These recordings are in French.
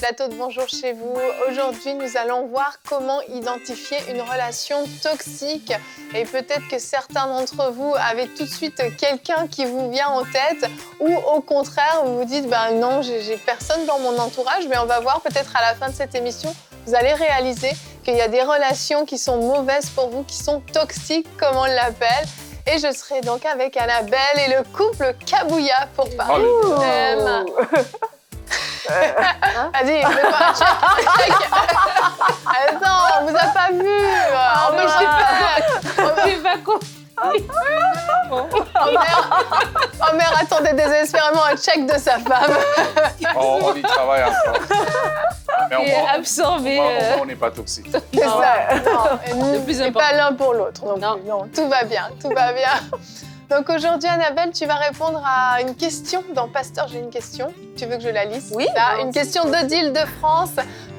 plateau de Bonjour chez vous. Aujourd'hui, nous allons voir comment identifier une relation toxique. Et peut-être que certains d'entre vous avez tout de suite quelqu'un qui vous vient en tête, ou au contraire, vous vous dites non, j'ai personne dans mon entourage. Mais on va voir peut-être à la fin de cette émission, vous allez réaliser qu'il y a des relations qui sont mauvaises pour vous, qui sont toxiques, comme on l'appelle. Et je serai donc avec Annabelle et le couple Kabouya pour parler du thème. Vas-y, fais-toi check. Attends, on vous a pas vu. Mais je sais pas quoi. Oh mère attendait désespérément un check de sa femme. On y travaille encore. Mais Il est absorbé. On n'est pas toxique. C'est ça. Le plus Et pas l'un pour l'autre. Non. Tout va bien, tout va bien. Donc aujourd'hui, Annabelle, tu vas répondre à une question dans Pasteur, j'ai une question. Tu veux que je la lise? Oui. Là, une question d'Odile de France.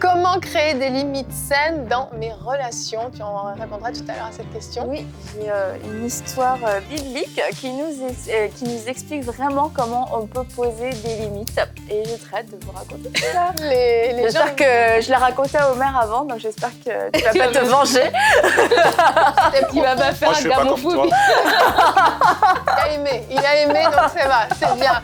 Comment créer des limites saines dans mes relations? Tu en répondras tout à l'heure à cette question. Oui, j'ai une histoire biblique qui nous explique vraiment comment on peut poser des limites. Et j'ai très hâte de vous raconter ça. J'espère que je l'ai raconté à Omer avant, donc j'espère que tu vas pas te venger. Il va pas faire un gamophobie. Il a aimé, donc ça va, c'est bien.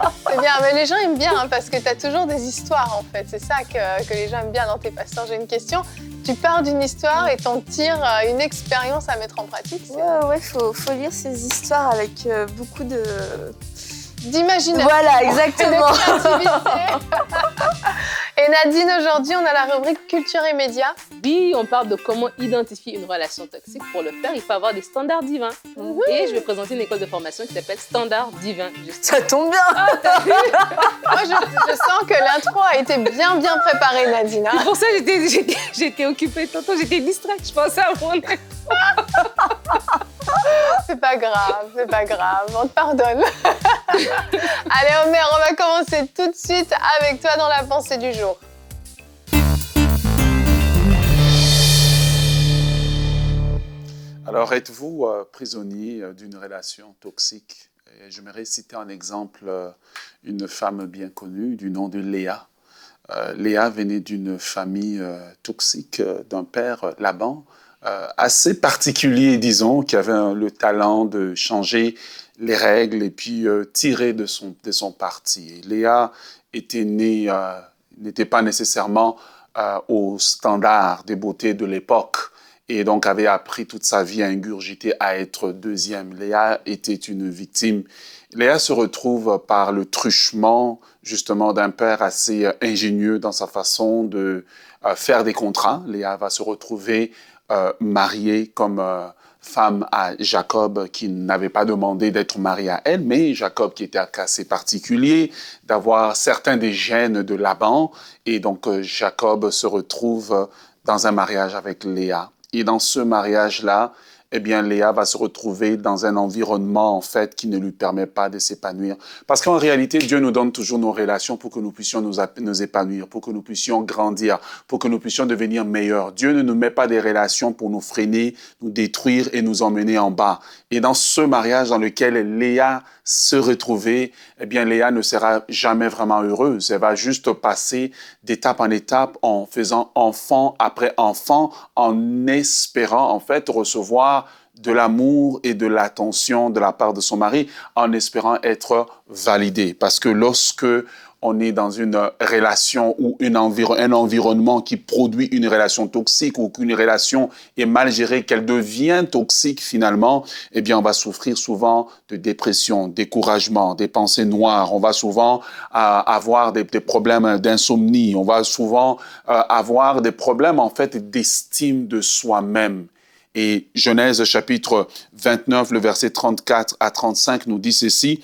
Mais les gens aiment bien parce que tu as toujours des histoires en fait. C'est ça que les gens aiment bien dans tes pasteurs. J'ai une question. Tu pars d'une histoire et t'en tires une expérience à mettre en pratique. Ouais, faut lire ces histoires avec beaucoup d'imagination. Voilà, exactement. Et de créativité. Et Nadine, aujourd'hui, on a la rubrique Culture et Médias. Oui, on parle de comment identifier une relation toxique. Pour le faire, il faut avoir des standards divins. Et je vais présenter une école de formation qui s'appelle Standards divins. Ça tombe bien. Moi, je sens que l'intro a été bien préparée, Nadine. C'est pour ça que j'étais occupée tantôt, j'étais distraite, je pensais à mon ex. C'est pas grave, on te pardonne. Allez, Omer, on va commencer tout de suite avec toi dans la pensée du jour. Alors, êtes-vous prisonnier d'une relation toxique? Et j'aimerais citer un exemple, une femme bien connue du nom de Léa. Léa venait d'une famille toxique, d'un père, Laban, assez particulier, disons, qui avait le talent de changer les règles et puis tirer de son parti. Et Léa était née, n'était pas nécessairement au standard des beautés de l'époque et donc avait appris toute sa vie à ingurgiter, à être deuxième. Léa était une victime. Léa se retrouve par le truchement justement d'un père assez ingénieux dans sa façon de faire des contrats. Léa va se retrouver mariée comme femme à Jacob qui n'avait pas demandé d'être marié à elle, mais Jacob qui était assez particulier, d'avoir certains des gènes de Laban. Et donc Jacob se retrouve dans un mariage avec Léa. Et dans ce mariage-là, eh bien, Léa va se retrouver dans un environnement, en fait, qui ne lui permet pas de s'épanouir. Parce qu'en réalité, Dieu nous donne toujours nos relations pour que nous puissions nous épanouir, pour que nous puissions grandir, pour que nous puissions devenir meilleurs. Dieu ne nous met pas des relations pour nous freiner, nous détruire et nous emmener en bas. Et dans ce mariage dans lequel Léa se retrouvait, eh bien, Léa ne sera jamais vraiment heureuse. Elle va juste passer d'étape en étape en faisant enfant après enfant, en espérant, en fait, recevoir de l'amour et de l'attention de la part de son mari, en espérant être validée. Parce que lorsque on est dans une relation ou un environnement qui produit une relation toxique ou qu'une relation est mal gérée, qu'elle devient toxique finalement, eh bien, on va souffrir souvent de dépression, découragement, des pensées noires. On va souvent avoir des problèmes d'insomnie. On va souvent avoir des problèmes, en fait, d'estime de soi-même. Et Genèse chapitre 29, le verset 34 à 35 nous dit ceci.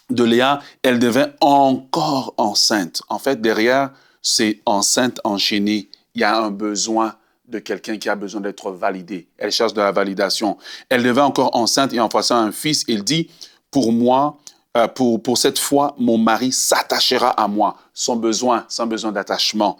De Léa, elle devint encore enceinte. En fait, derrière, c'est enceinte enchaînée. Il y a un besoin de quelqu'un qui a besoin d'être validé. Elle cherche de la validation. Elle devint encore enceinte et enfança un fils. Il dit, pour moi, pour cette fois, mon mari s'attachera à moi, sans besoin d'attachement,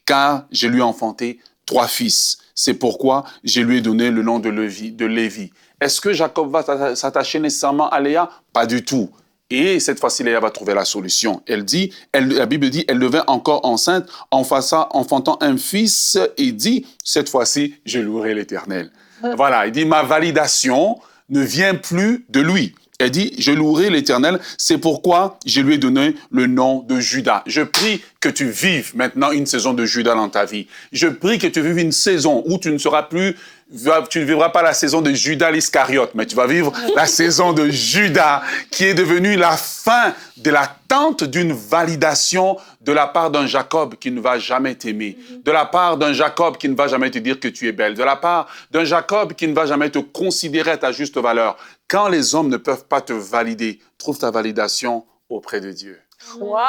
car je lui ai enfanté 3 fils. C'est pourquoi je lui ai donné le nom de Lévi. Est-ce que Jacob va s'attacher nécessairement à Léa? Pas du tout. Et cette fois-ci, Léa va trouver la solution. La Bible dit, elle devint encore enceinte, enfantant un fils, et dit, cette fois-ci, je louerai l'Éternel. Voilà, il dit, ma validation ne vient plus de lui. Elle dit, je louerai l'Éternel, c'est pourquoi je lui ai donné le nom de Judas. Je prie que tu vives maintenant une saison de Judas dans ta vie. Je prie que tu vives une saison où tu ne vivras pas la saison de Judas l'Iscariote, mais tu vas vivre la saison de Judas, qui est devenue la fin de l'attente d'une validation de la part d'un Jacob qui ne va jamais t'aimer, de la part d'un Jacob qui ne va jamais te dire que tu es belle, de la part d'un Jacob qui ne va jamais te considérer à ta juste valeur. Quand les hommes ne peuvent pas te valider, trouve ta validation auprès de Dieu. Waouh!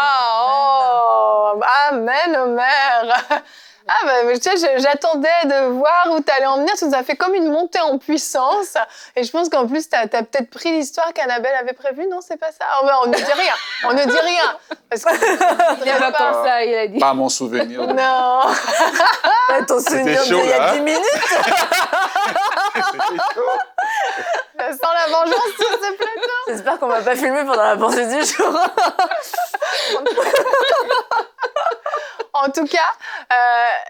Amen, Omer! Ah ben, tu sais, j'attendais de voir où tu allais en venir. Ça nous a fait comme une montée en puissance. Et je pense qu'en plus, tu as peut-être pris l'histoire qu'Annabelle avait prévue. Non, c'est pas ça. On ne dit rien. On ne dit rien. Parce que il pas comme ça, il a dit. Pas mon souvenir. Non. Ton souvenir d'il y a 10 minutes. C'était chaud. Ça sent la vengeance sur ce plateau. J'espère qu'on va pas filmer pendant la pensée du jour. En tout cas,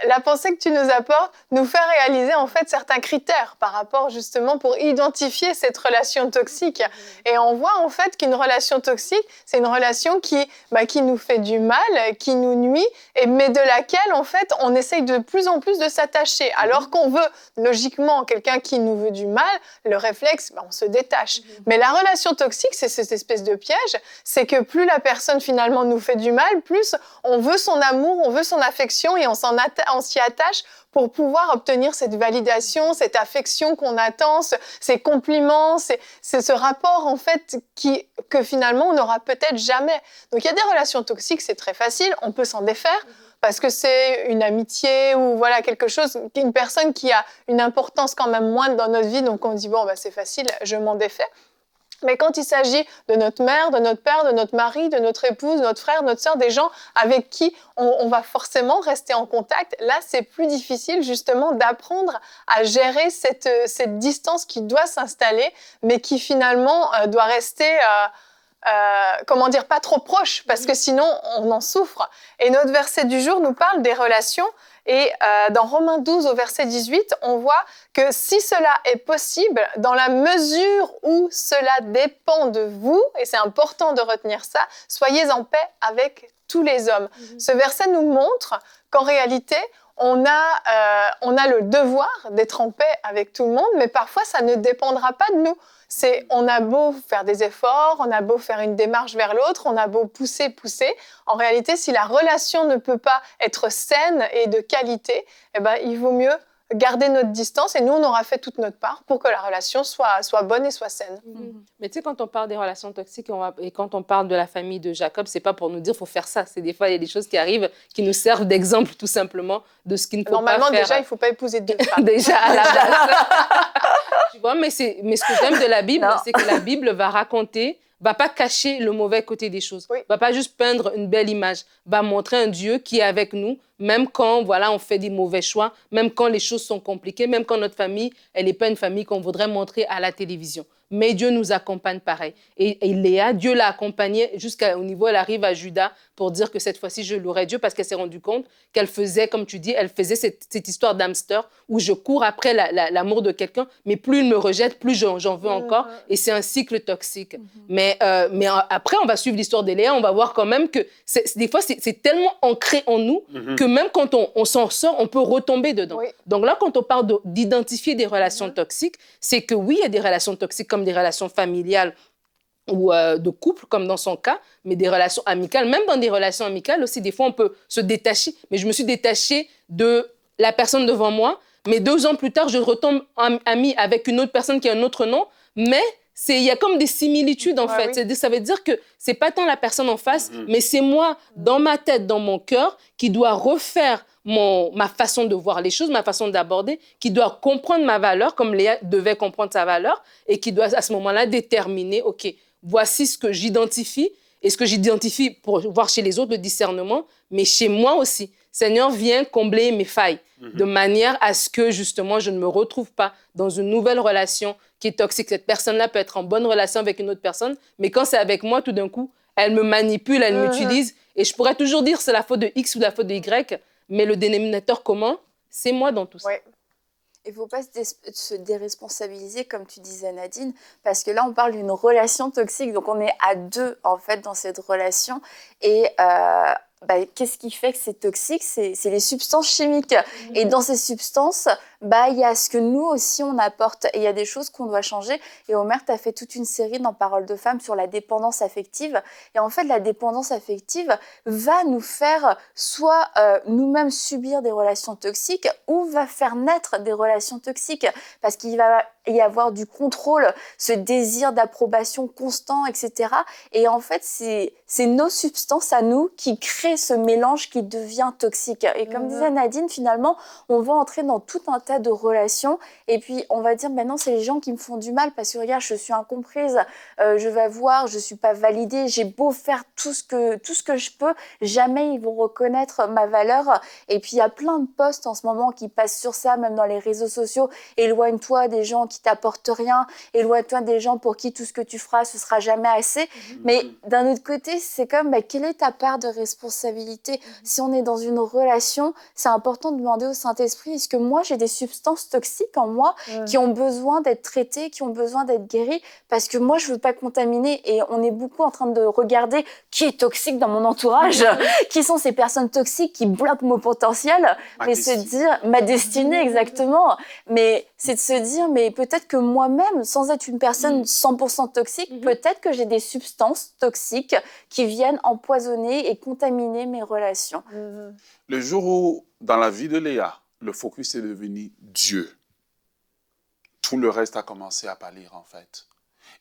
la pensée que tu nous apportes nous fait réaliser en fait certains critères par rapport justement pour identifier cette relation toxique. Et on voit en fait qu'une relation toxique, c'est une relation qui nous fait du mal, qui nous nuit, mais de laquelle en fait on essaye de plus en plus de s'attacher. Alors qu'on veut logiquement quelqu'un qui nous veut du mal, le réflexe, on se détache. Mais la relation toxique, c'est cette espèce de piège, c'est que plus la personne finalement nous fait du mal, plus on veut son amour, on veut son affection et on s'y attache pour pouvoir obtenir cette validation, cette affection qu'on attend, ces compliments, c'est ce rapport en fait que finalement on n'aura peut-être jamais. Donc il y a des relations toxiques, c'est très facile, on peut s'en défaire parce que c'est une amitié ou voilà quelque chose, une personne qui a une importance quand même moindre dans notre vie, donc on dit bon c'est facile, je m'en défais. Mais quand il s'agit de notre mère, de notre père, de notre mari, de notre épouse, de notre frère, notre sœur, des gens avec qui on va forcément rester en contact, là, c'est plus difficile justement d'apprendre à gérer cette distance qui doit s'installer, mais qui finalement doit rester, pas trop proche, parce que sinon, on en souffre. Et notre verset du jour nous parle des relations. Et dans Romains 12, au verset 18, on voit que si cela est possible, dans la mesure où cela dépend de vous, et c'est important de retenir ça, soyez en paix avec tous les hommes. Ce verset nous montre qu'en réalité, on a le devoir d'être en paix avec tout le monde, mais parfois, ça ne dépendra pas de nous. On a beau faire des efforts, on a beau faire une démarche vers l'autre, on a beau pousser. En réalité, si la relation ne peut pas être saine et de qualité, il vaut mieux garder notre distance et nous, on aura fait toute notre part pour que la relation soit bonne et soit saine. Mais tu sais, quand on parle des relations toxiques et quand on parle de la famille de Jacob, c'est pas pour nous dire qu'il faut faire ça. C'est des fois, il y a des choses qui arrivent qui nous servent d'exemple tout simplement de ce qu'il ne faut pas faire. Normalement, déjà, il ne faut pas épouser deux femmes. Déjà, à la base. Tu vois, mais ce que j'aime de la Bible, c'est que la Bible va pas cacher le mauvais côté des choses. Oui. Va pas juste peindre une belle image. Va montrer un Dieu qui est avec nous, même quand on fait des mauvais choix, même quand les choses sont compliquées, même quand notre famille, elle n'est pas une famille qu'on voudrait montrer à la télévision. Mais Dieu nous accompagne pareil. Et Léa, Dieu l'a accompagnée jusqu'au niveau, elle arrive à Judas pour dire que cette fois-ci, je louerai Dieu parce qu'elle s'est rendue compte qu'elle faisait, comme tu dis, elle faisait cette histoire d'hamster où je cours après l'amour de quelqu'un, mais plus il me rejette, plus j'en veux encore. Et c'est un cycle toxique. Mais après, on va suivre l'histoire de Léa, on va voir quand même que des fois, c'est tellement ancré en nous que même quand on s'en sort, on peut retomber dedans. Oui. Donc là, quand on parle d'identifier des relations toxiques, c'est que oui, il y a des relations toxiques comme des relations familiales ou de couple, comme dans son cas, mais des relations amicales. Même dans des relations amicales aussi, des fois, on peut se détacher. Mais je me suis détachée de la personne devant moi, mais 2 ans plus tard, je retombe amie avec une autre personne qui a un autre nom, mais il y a comme des similitudes, en fait. Oui. Ça veut dire que c'est pas tant la personne en face, mais c'est moi, dans ma tête, dans mon cœur, qui dois refaire ma façon de voir les choses, ma façon d'aborder, qui doit comprendre ma valeur, comme Léa devait comprendre sa valeur, et qui doit, à ce moment-là, déterminer, OK, voici ce que j'identifie, Et ce que j'identifie pour voir chez les autres, le discernement, mais chez moi aussi. Seigneur, viens combler mes failles de manière à ce que, justement, je ne me retrouve pas dans une nouvelle relation qui est toxique. Cette personne-là peut être en bonne relation avec une autre personne, mais quand c'est avec moi, tout d'un coup, elle me manipule, elle m'utilise. Et je pourrais toujours dire c'est la faute de X ou la faute de Y, mais le dénominateur commun, c'est moi dans tout ça. Ouais. Il ne faut pas se déresponsabiliser, comme tu disais, Nadine, parce que là, on parle d'une relation toxique. Donc, on est à deux, en fait, dans cette relation. Et qu'est-ce qui fait que c'est toxique? C'est les substances chimiques. Et dans ces substances, il y a ce que nous aussi, on apporte. Et il y a des choses qu'on doit changer. Et Omer, tu as fait toute une série dans Paroles de femmes sur la dépendance affective. Et en fait, la dépendance affective va nous faire soit nous-mêmes subir des relations toxiques ou va faire naître des relations toxiques. Parce qu'il va y avoir du contrôle, ce désir d'approbation constant, etc. Et en fait, c'est nos substances à nous qui créent ce mélange qui devient toxique. Et comme disait Nadine, finalement, on va entrer dans tout un tas de relations et puis on va dire, non, c'est les gens qui me font du mal parce que regarde, je suis incomprise, je vais voir, je suis pas validée, j'ai beau faire tout ce que je peux, jamais ils vont reconnaître ma valeur. Et puis il y a plein de posts en ce moment qui passent sur ça, même dans les réseaux sociaux. Éloigne-toi des gens qui t'apportent rien, éloigne-toi des gens pour qui tout ce que tu feras, ce sera jamais assez. Mais d'un autre côté, c'est comme, quelle est ta part de responsabilité? Si on est dans une relation, c'est important de demander au Saint-Esprit, est-ce que moi, j'ai des substances toxiques en moi qui ont besoin d'être traitées, qui ont besoin d'être guéries? Parce que moi, je veux pas contaminer. Et on est beaucoup en train de regarder qui est toxique dans mon entourage, qui sont ces personnes toxiques qui bloquent mon potentiel, se dire, ma destinée, exactement. Mais c'est de se dire, mais peut-être que moi-même, sans être une personne 100% toxique, peut-être que j'ai des substances toxiques qui viennent empoisonner et contaminer mes relations. Le jour où, dans la vie de Léa, le focus est devenu Dieu, tout le reste a commencé à pâlir, en fait.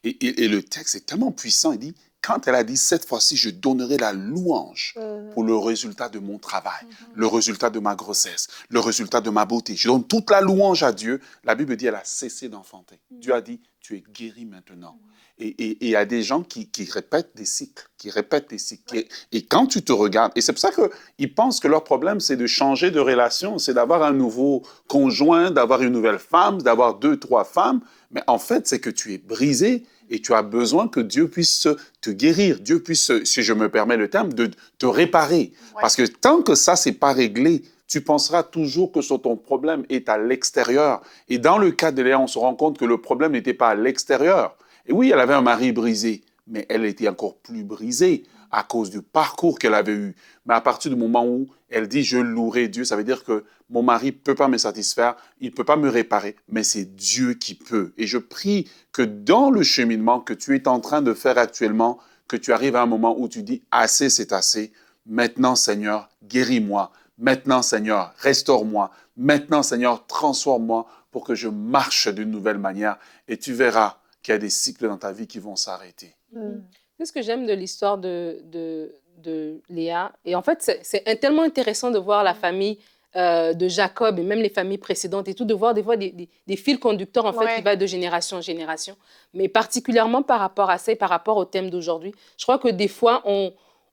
Et le texte est tellement puissant, il dit, quand elle a dit, cette fois-ci, je donnerai la louange pour le résultat de mon travail, le résultat de ma grossesse, le résultat de ma beauté. Je donne toute la louange à Dieu. La Bible dit, elle a cessé d'enfanter. Dieu a dit, tu es guéri maintenant. Et il y a des gens qui répètent des cycles, Et quand tu te regardes, et c'est pour ça qu'ils pensent que leur problème, c'est de changer de relation, c'est d'avoir un nouveau conjoint, d'avoir une nouvelle femme, d'avoir 2, 3 femmes. Mais en fait, c'est que tu es brisé et tu as besoin que Dieu puisse te guérir. Dieu puisse, si je me permets le terme, de te réparer. Ouais. Parce que tant que ça, c'est pas réglé, tu penseras toujours que ton problème est à l'extérieur. Et dans le cas de Léa, on se rend compte que le problème n'était pas à l'extérieur. Et oui, elle avait un mari brisé, mais elle était encore plus brisée à cause du parcours qu'elle avait eu. Mais à partir du moment où elle dit « je louerai Dieu », ça veut dire que mon mari ne peut pas me satisfaire, il ne peut pas me réparer, mais c'est Dieu qui peut. Et je prie que dans le cheminement que tu es en train de faire actuellement, que tu arrives à un moment où tu dis « assez, c'est assez. Maintenant, Seigneur, guéris-moi. Maintenant, Seigneur, restaure-moi. Maintenant, Seigneur, transforme-moi pour que je marche d'une nouvelle manière. » Et tu verras qu'il y a des cycles dans ta vie qui vont s'arrêter. C'est ce que j'aime de l'histoire de Léa. Et en fait, c'est tellement intéressant de voir la famille de Jacob et même les familles précédentes et tout, de voir des fois des fils conducteurs en fait, qui vont de génération en génération. Mais particulièrement par rapport à ça et par rapport au thème d'aujourd'hui, je crois que des fois,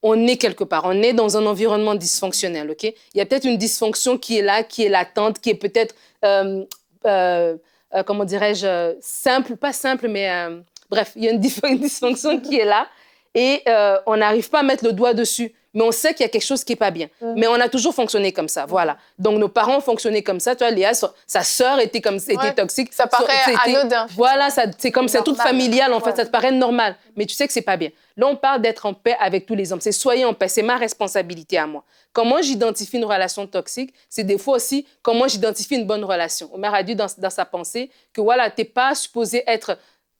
on est quelque part, on est dans un environnement dysfonctionnel. Okay? Il y a peut-être une dysfonction qui est là, qui est latente, qui est peut-être... comment dirais-je, simple, pas simple, mais bref, il y a une dysfonction qui est là et on n'arrive pas à mettre le doigt dessus, mais on sait qu'il y a quelque chose qui n'est pas bien. Mais on a toujours fonctionné comme ça, voilà. Donc, nos parents ont fonctionné comme ça. Tu vois, Léa, sa sœur était toxique. Ça paraît anodin. Voilà, c'est comme c'est tout familial, en fait, ça te paraît normal, mais tu sais que ce n'est pas bien. Là, on parle d'être en paix avec tous les hommes. C'est soyez en paix, c'est ma responsabilité à moi. Comment j'identifie une relation toxique, c'est des fois aussi comment j'identifie une bonne relation. Omer a dit dans sa pensée que voilà, tu n'es pas supposé être...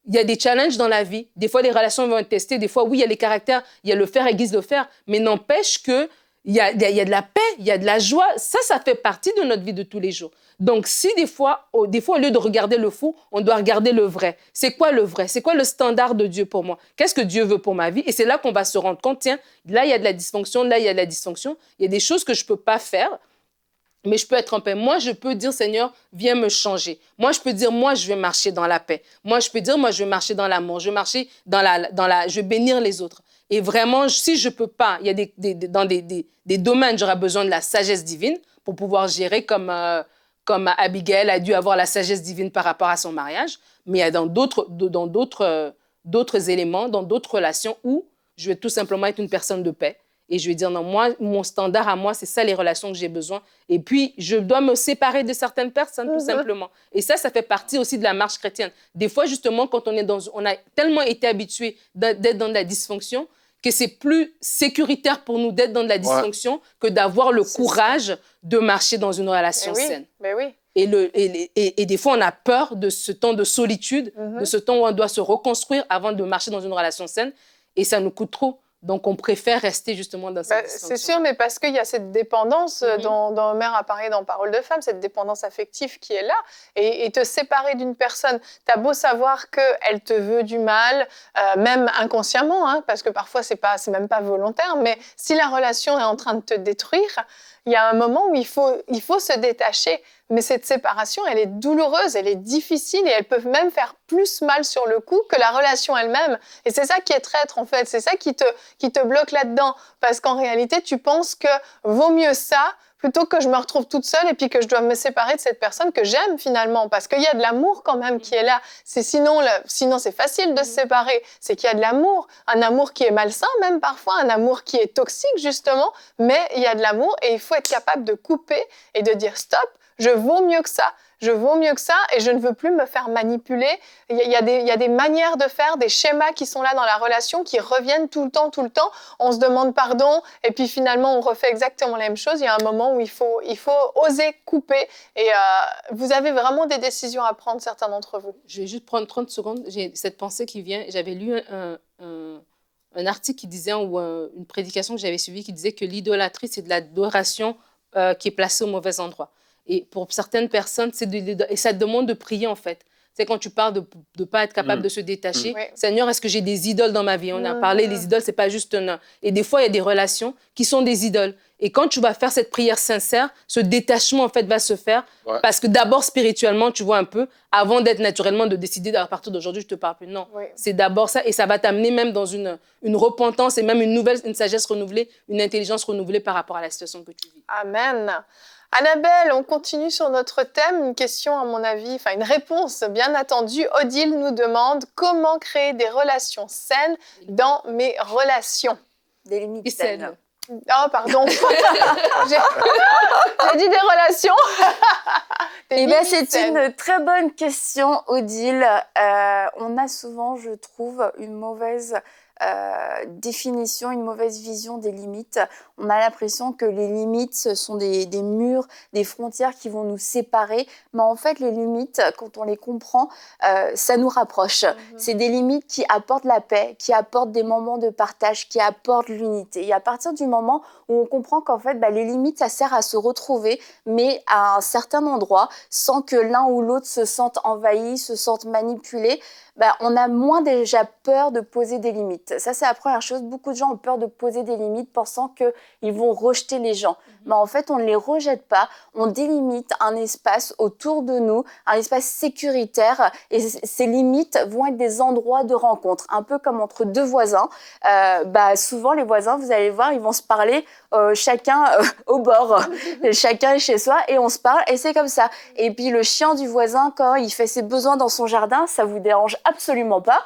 Il y a des challenges dans la vie. Des fois, les relations vont être testées. Des fois, oui, il y a les caractères, il y a le faire aiguise le faire. Mais n'empêche qu'il y a de la paix, il y a de la joie. Ça fait partie de notre vie de tous les jours. Donc, si des fois, au lieu de regarder le faux, on doit regarder le vrai. C'est quoi le vrai? C'est quoi le standard de Dieu pour moi? Qu'est-ce que Dieu veut pour ma vie? Et c'est là qu'on va se rendre compte, tiens, là, il y a de la dysfonction, là, il y a de la dysfonction. Il y a des choses que je ne peux pas faire. Mais je peux être en paix. Moi, je peux dire, Seigneur, viens me changer. Moi, je peux dire, moi, je vais marcher dans la paix. Moi, je peux dire, moi, je vais marcher dans l'amour. Je vais marcher je vais bénir les autres. Et vraiment, si je ne peux pas, il y a dans des domaines, j'aurais besoin de la sagesse divine pour pouvoir gérer comme Abigail a dû avoir la sagesse divine par rapport à son mariage. Mais il y a dans d'autres éléments, dans d'autres relations où je vais tout simplement être une personne de paix. Et je vais dire, non, moi, mon standard à moi, c'est ça les relations que j'ai besoin. Et puis, je dois me séparer de certaines personnes, tout simplement. Et ça fait partie aussi de la marche chrétienne. Des fois, justement, quand on a tellement été habitué d'être dans de la dysfonction, que c'est plus sécuritaire pour nous d'être dans de la dysfonction que d'avoir le courage de marcher dans une relation saine. Mais oui. Et des fois, on a peur de ce temps de solitude, de ce temps où on doit se reconstruire avant de marcher dans une relation saine. Et ça nous coûte trop. Donc, on préfère rester justement dans cette dysfonction. C'est sûr, mais parce qu'il y a cette dépendance dont Omer a parlé dans Parole de femme, cette dépendance affective qui est là. Et te séparer d'une personne, t'as beau savoir qu'elle te veut du mal, même inconsciemment, hein, parce que parfois, c'est même pas volontaire, mais si la relation est en train de te détruire, il y a un moment où il faut se détacher. Mais cette séparation, elle est douloureuse, elle est difficile et elle peut même faire plus mal sur le coup que la relation elle-même. Et c'est ça qui est traître, en fait. C'est ça qui te bloque là-dedans. Parce qu'en réalité, tu penses que vaut mieux ça plutôt que je me retrouve toute seule et puis que je dois me séparer de cette personne que j'aime finalement. Parce qu'il y a de l'amour quand même qui est là. Sinon, c'est facile de se séparer. C'est qu'il y a de l'amour. Un amour qui est malsain même parfois. Un amour qui est toxique justement. Mais il y a de l'amour et il faut être capable de couper et de dire stop. Je vaux mieux que ça. Je vaux mieux que ça et je ne veux plus me faire manipuler. Il y a des manières de faire, des schémas qui sont là dans la relation, qui reviennent tout le temps. On se demande pardon et puis finalement, on refait exactement la même chose. Il y a un moment où il faut oser couper et vous avez vraiment des décisions à prendre, certains d'entre vous. Je vais juste prendre 30 secondes. J'ai cette pensée qui vient. J'avais lu un article qui disait, ou une prédication que j'avais suivie qui disait que l'idolâtrie, c'est de l'adoration qui est placée au mauvais endroit. Et pour certaines personnes, et ça demande de prier, en fait. C'est quand tu parles de ne pas être capable de se détacher. Seigneur, est-ce que j'ai des idoles dans ma vie? On a parlé, les idoles, ce n'est pas juste un... Et des fois, il y a des relations qui sont des idoles. Et quand tu vas faire cette prière sincère, ce détachement, en fait, va se faire. Ouais. Parce que d'abord, spirituellement, tu vois un peu, avant d'être naturellement de décider, à partir d'aujourd'hui, je ne te parle plus. Non, c'est d'abord ça. Et ça va t'amener même dans une repentance et même une sagesse renouvelée, une intelligence renouvelée par rapport à la situation que tu vis. Amen. Annabelle, on continue sur notre thème. Une question, à mon avis, une réponse bien attendue. Odile nous demande comment créer des relations saines dans mes relations. Des limites saines. Oh, pardon. J'ai dit des relations. C'est une très bonne question, Odile. On a souvent, je trouve, une mauvaise définition, une mauvaise vision des limites. On a l'impression que les limites, ce sont des murs, des frontières qui vont nous séparer. Mais en fait, les limites, quand on les comprend, ça nous rapproche. C'est des limites qui apportent la paix, qui apportent des moments de partage, qui apportent l'unité. Et à partir du moment où on comprend qu'en fait, les limites, ça sert à se retrouver, mais à un certain endroit, sans que l'un ou l'autre se sente envahi, se sente manipulé, on a moins déjà peur de poser des limites. Ça, c'est la première chose. Beaucoup de gens ont peur de poser des limites pensant qu'ils vont rejeter les gens. Mais en fait, on ne les rejette pas. On délimite un espace autour de nous, un espace sécuritaire. Et ces limites vont être des endroits de rencontre, un peu comme entre deux voisins. Souvent, les voisins, vous allez voir, ils vont se parler chacun au bord. Chacun est chez soi et on se parle et c'est comme ça. Et puis, le chien du voisin, quand il fait ses besoins dans son jardin, ça vous dérange absolument pas.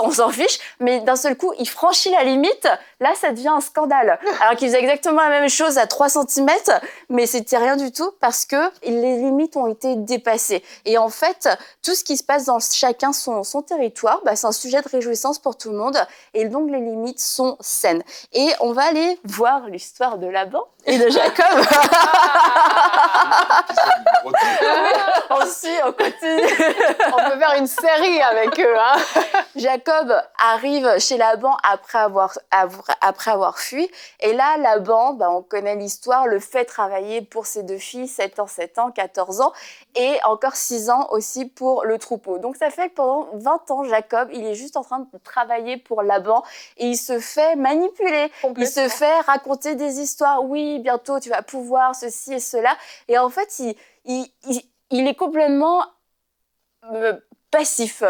On s'en fiche. Mais d'un seul coup, il franchit la limite. Là, ça devient un scandale. Alors qu'il faisait exactement la même chose à 3 cm, mais c'était rien du tout parce que les limites ont été dépassées. Et en fait, tout ce qui se passe dans chacun son territoire, c'est un sujet de réjouissance pour tout le monde. Et donc, les limites sont saines. Et on va aller voir l'histoire de Laban et de Jacob. On continue. On peut faire une série avec eux. Hein. Jacob arrive chez Laban après avoir fui. Et là, Laban, on connaît l'histoire, le fait travailler pour ses 2 filles, 7 ans, 14 ans, et encore 6 ans aussi pour le troupeau. Donc ça fait que pendant 20 ans, Jacob, il est juste en train de travailler pour Laban et il se fait manipuler. Il se fait raconter des histoires. Oui, bientôt tu vas pouvoir ceci et cela. Et en fait, il est complètement passif.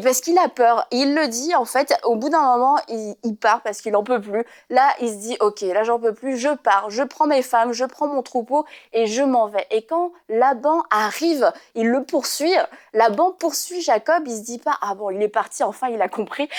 Parce qu'il a peur. Il le dit, en fait, au bout d'un moment, il part parce qu'il n'en peut plus. Là, il se dit, ok, là, j'en peux plus, je pars, je prends mes femmes, je prends mon troupeau et je m'en vais. Et quand Laban arrive, il le poursuit. Laban poursuit Jacob, il se dit pas, ah bon, il est parti, enfin, il a compris.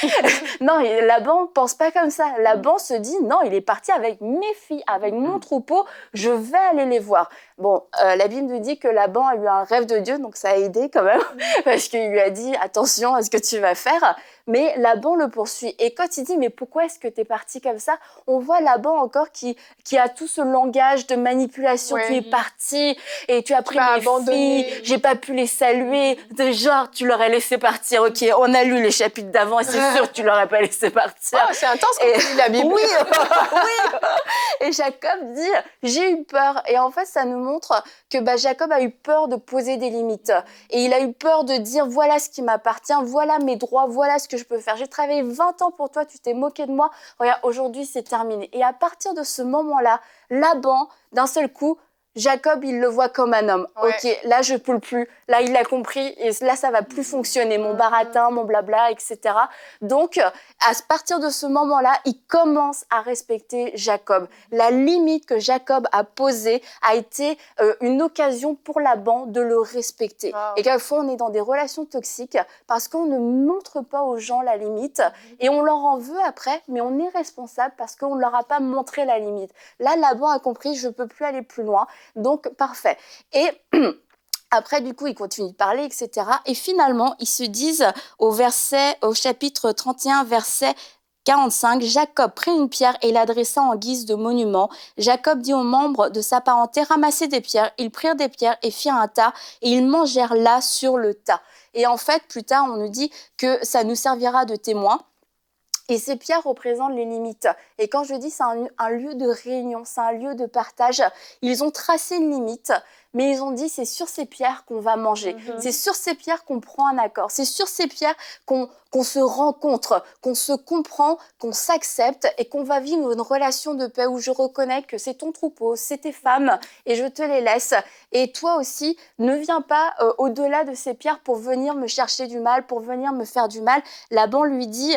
Non, Laban pense pas comme ça. Laban se dit, non, il est parti avec mes filles, avec mon troupeau, je vais aller les voir. Bon, la Bible nous dit que Laban a eu un rêve de Dieu, donc ça a aidé quand même, parce qu'il lui a dit, attention à ce que tu vas faire. Mais Laban le poursuit. Et quand il dit, mais pourquoi est-ce que tu es parti comme ça? On voit Laban encore qui a tout ce langage de manipulation. Tu es parti et tu as pris mes filles, j'ai pas pu les saluer. De genre, tu l'aurais laissé partir. Ok, on a lu les chapitres d'avant et c'est sûr que tu l'aurais pas laissé partir. Oh, c'est intense quand tu lis la Bible. Oui, oui. Et Jacob dit, j'ai eu peur. Et en fait, ça nous montre que Jacob a eu peur de poser des limites. Et il a eu peur de dire, voilà ce qui m'appartient, voilà mes droits, voilà ce que je peux faire. J'ai travaillé 20 ans pour toi, tu t'es moqué de moi. Regarde, aujourd'hui, c'est terminé. Et à partir de ce moment-là, Laban, d'un seul coup, Jacob, il le voit comme un homme. Ouais. Ok, là, je peux plus. Là, il a compris. Et là, ça va plus fonctionner. Mon baratin, mon blabla, etc. Donc, à partir de ce moment-là, il commence à respecter Jacob. La limite que Jacob a posée a été une occasion pour Laban de le respecter. Wow. Et quelquefois, on est dans des relations toxiques parce qu'on ne montre pas aux gens la limite et on leur en veut après, mais on est responsable parce qu'on ne leur a pas montré la limite. Là, Laban a compris, je ne peux plus aller plus loin. Donc, parfait. Et après, du coup, ils continuent de parler, etc. Et finalement, ils se disent au chapitre 31, verset 45, Jacob prit une pierre et l'adressa en guise de monument. Jacob dit aux membres de sa parenté, ramassez des pierres. Ils prirent des pierres et firent un tas et ils mangèrent là sur le tas. Et en fait, plus tard, on nous dit que ça nous servira de témoin. Et ces pierres représentent les limites. Et quand je dis c'est un lieu de réunion, c'est un lieu de partage, ils ont tracé une limite, mais ils ont dit c'est sur ces pierres qu'on va manger. C'est sur ces pierres qu'on prend un accord. C'est sur ces pierres qu'on se rencontre, qu'on se comprend, qu'on s'accepte et qu'on va vivre une relation de paix où je reconnais que c'est ton troupeau, c'est tes femmes et je te les laisse. Et toi aussi, ne viens pas au-delà de ces pierres pour venir me chercher du mal, pour venir me faire du mal. Laban lui dit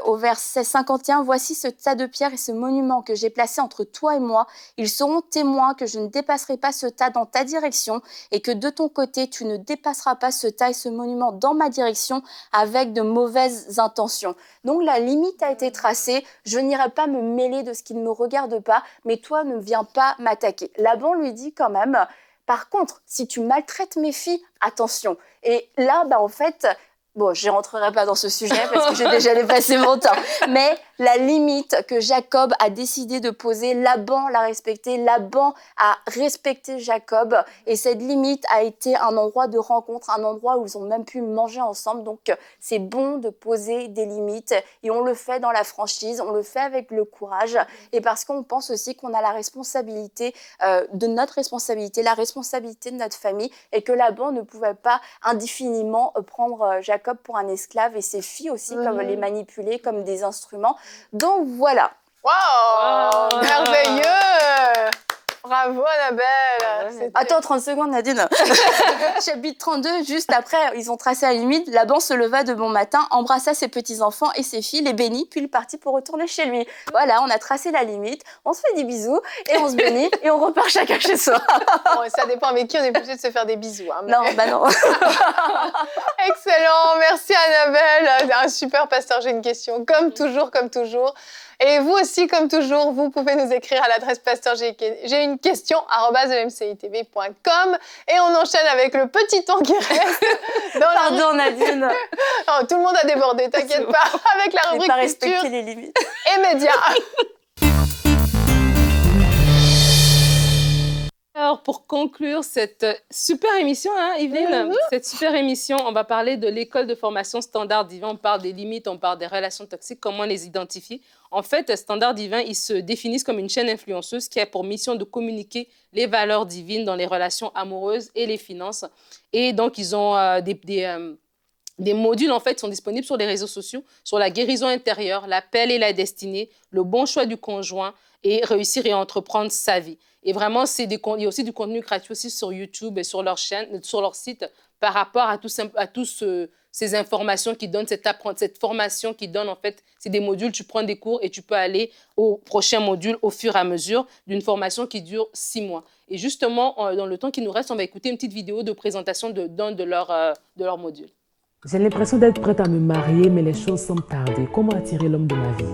au verset 51, « Voici ce tas de pierres et ce monument que j'ai placé entre toi et moi. Ils seront témoins que je ne dépasserai pas ce tas dans ta direction et que de ton côté, tu ne dépasseras pas ce tas et ce monument dans ma direction avec de mauvaises intentions. » Donc la limite a été tracée. Je n'irai pas me mêler de ce qui ne me regarde pas, mais toi ne viens pas m'attaquer. Laban lui dit quand même, par contre, si tu maltraites mes filles, attention. Et là, en fait... Bon, je ne rentrerai pas dans ce sujet parce que j'ai déjà dépassé mon temps. Mais la limite que Jacob a décidé de poser, Laban l'a respectée. Laban a respecté Jacob. Et cette limite a été un endroit de rencontre, un endroit où ils ont même pu manger ensemble. Donc, c'est bon de poser des limites. Et on le fait dans la franchise, on le fait avec le courage. Et parce qu'on pense aussi qu'on a la responsabilité de notre responsabilité, la responsabilité de notre famille. Et que Laban ne pouvait pas indéfiniment prendre Jacob pour un esclave et ses filles aussi, comme les manipuler comme des instruments. Donc voilà. Waouh, merveilleux. Bravo Annabelle. Attends 30 secondes Nadine. Chapitre 32, juste après, ils ont tracé la limite. Laban se leva de bon matin, embrassa ses petits-enfants et ses filles, les bénit, puis il partit pour retourner chez lui. Voilà, on a tracé la limite, on se fait des bisous et on se bénit et on repart chacun chez soi. Bon, ça dépend avec qui on est obligé de se faire des bisous. Hein, mais... Non, non. Excellent, merci Annabelle. Un super pasteur, j'ai une question, comme toujours. Et vous aussi, comme toujours, vous pouvez nous écrire à l'adresse pasteur j'ai une question @emcitv.com et on enchaîne avec le petit temps qui reste. Pardon Nadine. Oh, tout le monde a débordé, t'inquiète pas. Avec la rubrique pas respecter culture les limites et médias. Alors, pour conclure cette super émission, Yveline, cette super émission, on va parler de l'école de formation Standard Divin. On parle des limites, on parle des relations toxiques, comment les identifier. En fait, Standard Divin, ils se définissent comme une chaîne influenceuse qui a pour mission de communiquer les valeurs divines dans les relations amoureuses et les finances. Et donc, ils ont des modules, en fait, sont disponibles sur les réseaux sociaux, sur la guérison intérieure, l'appel et la destinée, le bon choix du conjoint et réussir et entreprendre sa vie. Et vraiment, il y a aussi du contenu gratuit aussi sur YouTube et sur leur chaîne, sur leur site par rapport à tous ces informations qui donnent, cette formation qui donne, en fait, c'est des modules, tu prends des cours et tu peux aller au prochain module au fur et à mesure d'une formation qui dure 6 mois. Et justement, dans le temps qui nous reste, on va écouter une petite vidéo de présentation d'un de leurs modules. J'ai l'impression d'être prête à me marier, mais les choses semblent tarder. Comment attirer l'homme de ma vie?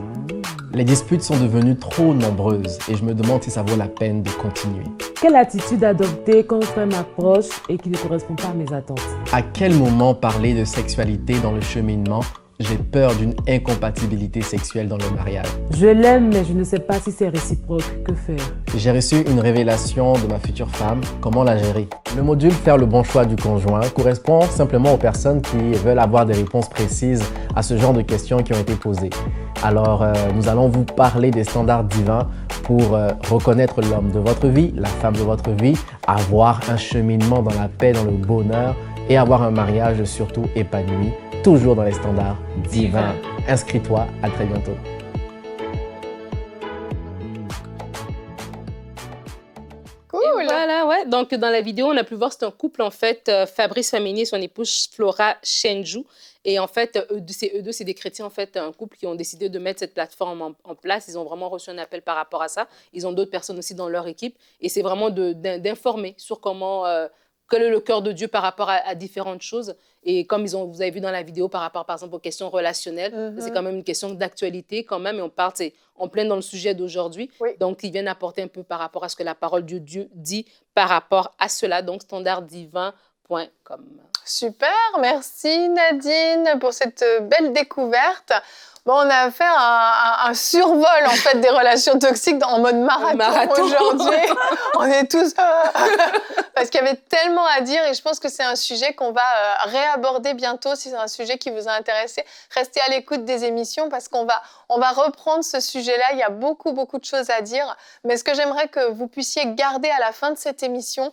Les disputes sont devenues trop nombreuses et je me demande si ça vaut la peine de continuer. Quelle attitude adopter quand un frère m'approche et qui ne correspond pas à mes attentes? À quel moment parler de sexualité dans le cheminement? J'ai peur d'une incompatibilité sexuelle dans le mariage. Je l'aime, mais je ne sais pas si c'est réciproque. Que faire? J'ai reçu une révélation de ma future femme. Comment la gérer? Le module « Faire le bon choix du conjoint » correspond simplement aux personnes qui veulent avoir des réponses précises à ce genre de questions qui ont été posées. Alors, nous allons vous parler des standards divins pour reconnaître l'homme de votre vie, la femme de votre vie, avoir un cheminement dans la paix, dans le bonheur et avoir un mariage surtout épanoui, toujours dans les standards divins. Inscris-toi, à très bientôt. Cool. Et voilà, ouais. Donc, dans la vidéo, on a pu voir, c'est un couple, en fait, Fabrice Famini et son épouse Flora Chenjou. Et en fait, eux deux, c'est des chrétiens, en fait, un couple qui ont décidé de mettre cette plateforme en place. Ils ont vraiment reçu un appel par rapport à ça. Ils ont d'autres personnes aussi dans leur équipe. Et c'est vraiment d'informer sur comment... quel est le cœur de Dieu par rapport à différentes choses. Et comme vous avez vu dans la vidéo, par rapport, par exemple, aux questions relationnelles, c'est quand même une question d'actualité quand même, et on parle, c'est en plein dans le sujet d'aujourd'hui. Oui. Donc, ils viennent apporter un peu par rapport à ce que la parole de Dieu dit par rapport à cela. Donc, standarddivin.com. Super, merci Nadine pour cette belle découverte. Bon, on a fait un survol en fait des relations toxiques en mode marathon. Aujourd'hui. On est tous parce qu'il y avait tellement à dire et je pense que c'est un sujet qu'on va réaborder bientôt si c'est un sujet qui vous a intéressé. Restez à l'écoute des émissions parce qu'on va reprendre ce sujet-là. Il y a beaucoup de choses à dire. Mais ce que j'aimerais que vous puissiez garder à la fin de cette émission,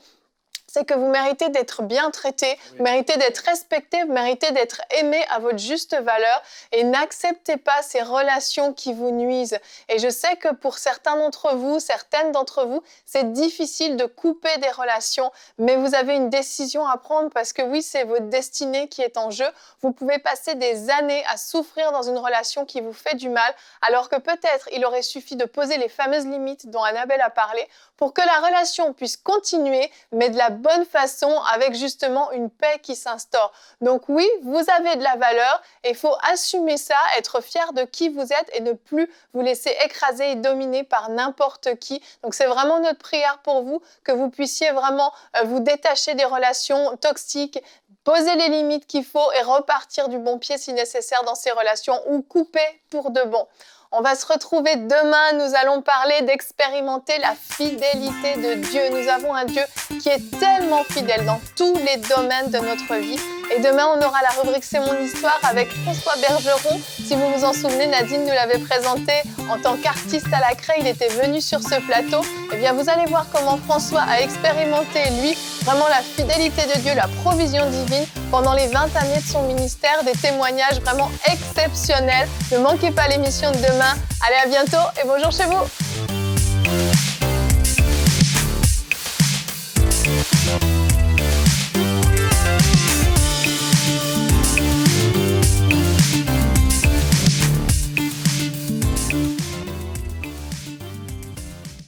c'est que vous méritez d'être bien traité, vous méritez d'être respecté, vous méritez d'être aimé à votre juste valeur et n'acceptez pas ces relations qui vous nuisent. Et je sais que pour certains d'entre vous, certaines d'entre vous, c'est difficile de couper des relations, mais vous avez une décision à prendre parce que oui, c'est votre destinée qui est en jeu. Vous pouvez passer des années à souffrir dans une relation qui vous fait du mal, alors que peut-être il aurait suffi de poser les fameuses limites dont Annabelle a parlé pour que la relation puisse continuer, mais de la bonne façon, avec justement une paix qui s'instaure. Donc oui, vous avez de la valeur et il faut assumer ça, être fier de qui vous êtes et ne plus vous laisser écraser et dominer par n'importe qui. Donc c'est vraiment notre prière pour vous, que vous puissiez vraiment vous détacher des relations toxiques, poser les limites qu'il faut et repartir du bon pied si nécessaire dans ces relations ou couper pour de bon. On va se retrouver demain, nous allons parler d'expérimenter la fidélité de Dieu. Nous avons un Dieu qui est tellement fidèle dans tous les domaines de notre vie. Et demain, on aura la rubrique C'est mon histoire avec François Bergeron. Si vous vous en souvenez, Nadine nous l'avait présenté en tant qu'artiste à la craie. Il était venu sur ce plateau. Eh bien, vous allez voir comment François a expérimenté, lui, vraiment la fidélité de Dieu, la provision divine pendant les 20 années de son ministère. Des témoignages vraiment exceptionnels. Ne manquez pas l'émission de demain. Allez, à bientôt et bonjour chez vous.